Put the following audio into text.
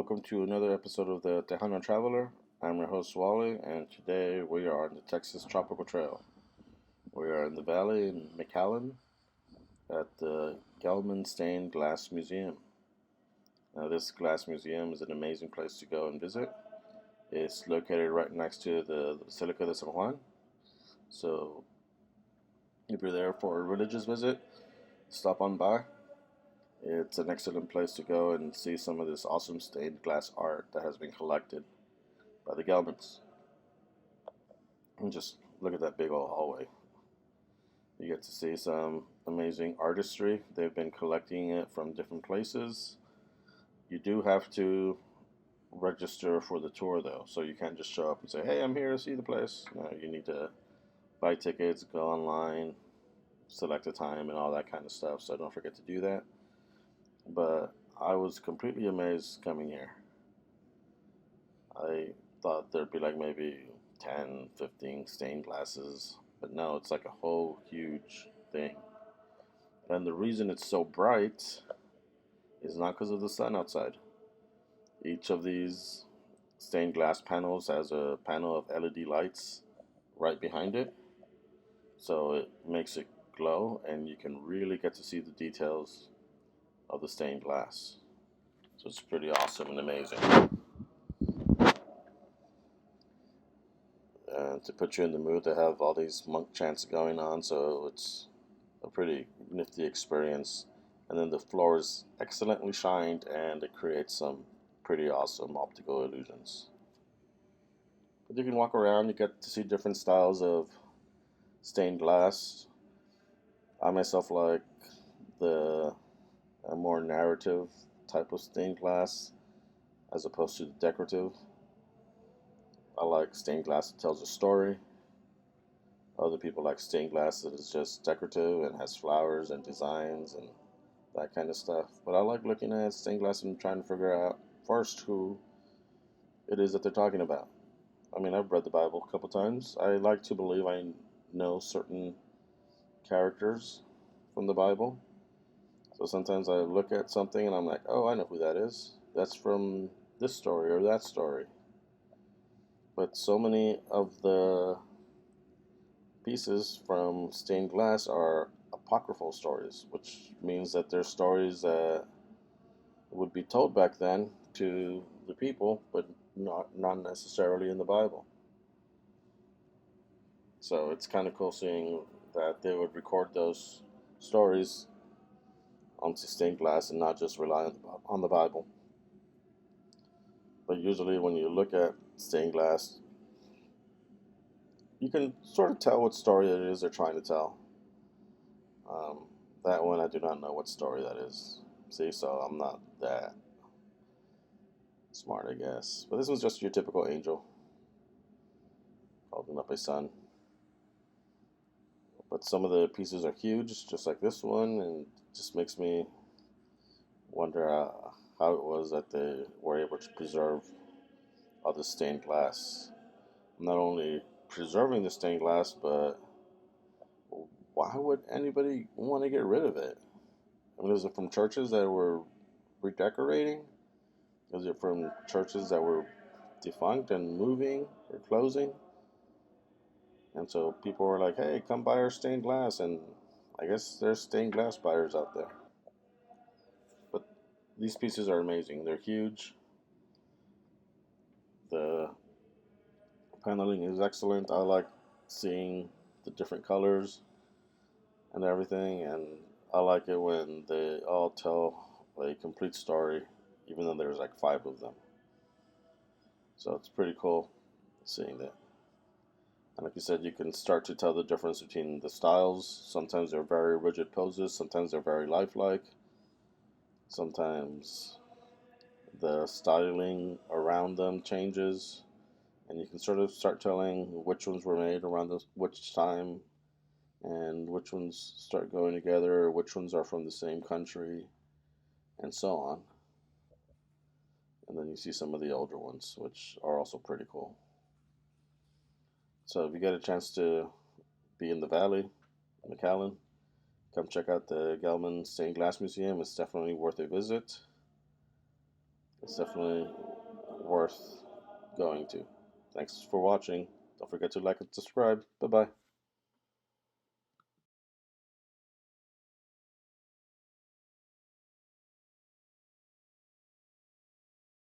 welcome to another episode of the Tejano Traveler. I'm your host Wally, and today we are on the Texas Tropical Trail. We are in the valley in McAllen at the Gelman Stained Glass Museum. Now, this glass museum is an amazing place to go and visit. It's located right next to the Basilica de San Juan. So, if you're there for a religious visit, stop on by. It's an excellent place to go and see some of this awesome stained glass art that has been collected by the Gelmans. And just look at that big old hallway. You get to see some amazing artistry. They've been collecting it from different places. You do have to register for the tour though, so you can't just show up and say, "Hey, I'm here to see the place." No, you need to buy tickets, go online, select a time, and all that kind of stuff. So don't forget to do that. But I was completely amazed coming here. I thought there'd be like maybe 10, 15 stained glasses, but no, it's like a whole huge thing. And the reason it's so bright is not because of the sun outside. Each of these stained glass panels has a panel of LED lights right behind it, so it makes it glow, and you can really get to see the details of the stained glass. So it's pretty awesome and amazing. And to put you in the mood, they have all these monk chants going on, so it's a pretty nifty experience. And then the floor is excellently shined, and it creates some pretty awesome optical illusions. But you can walk around, you get to see different styles of stained glass. I myself like the more narrative type of stained glass as opposed to the decorative. I like stained glass that tells a story. Other people like stained glass that is just decorative and has flowers and designs and that kind of stuff. But I like looking at stained glass and trying to figure out first who it is that they're talking about. I mean, I've read the Bible a couple times. I like to believe I know certain characters from the Bible. So sometimes I look at something and I'm like, oh, I know who that is. That's from this story or that story. But so many of the pieces from stained glass are apocryphal stories, which means that they're stories that would be told back then to the people, but not necessarily in the Bible. So it's kind of cool seeing that they would record those stories onto stained glass and not just rely on the Bible. But usually, when you look at stained glass, you can sort of tell what story it is they're trying to tell. Um, that one, I do not know what story that is. See, so I'm not that smart, I guess. But this was just your typical angel holding up a sun. But some of the pieces are huge, just like this one, and it just makes me wonder how it was that they were able to preserve all the stained glass. Not only preserving the stained glass, but why would anybody want to get rid of it? I mean, is it from churches that were redecorating? Is it from churches that were defunct and moving or closing? And so people were like, hey, come buy our stained glass. And I guess there's stained glass buyers out there. But these pieces are amazing. They're huge. The paneling is excellent. I like seeing the different colors and everything. And I like it when they all tell a complete story, even though there's like 5 of them. So it's pretty cool seeing that. And like you said, you can start to tell the difference between the styles. Sometimes they're very rigid poses, sometimes they're very lifelike. Sometimes the styling around them changes, and you can sort of start telling which ones were made around which time, and which ones start going together, which ones are from the same country, and so on. And then you see some of the older ones, which are also pretty cool. So if you get a chance to be in the valley, McAllen, come check out the Gelman Stained Glass Museum. It's definitely worth a visit. It's definitely worth going to. Thanks for watching. Don't forget to like and subscribe. Bye bye.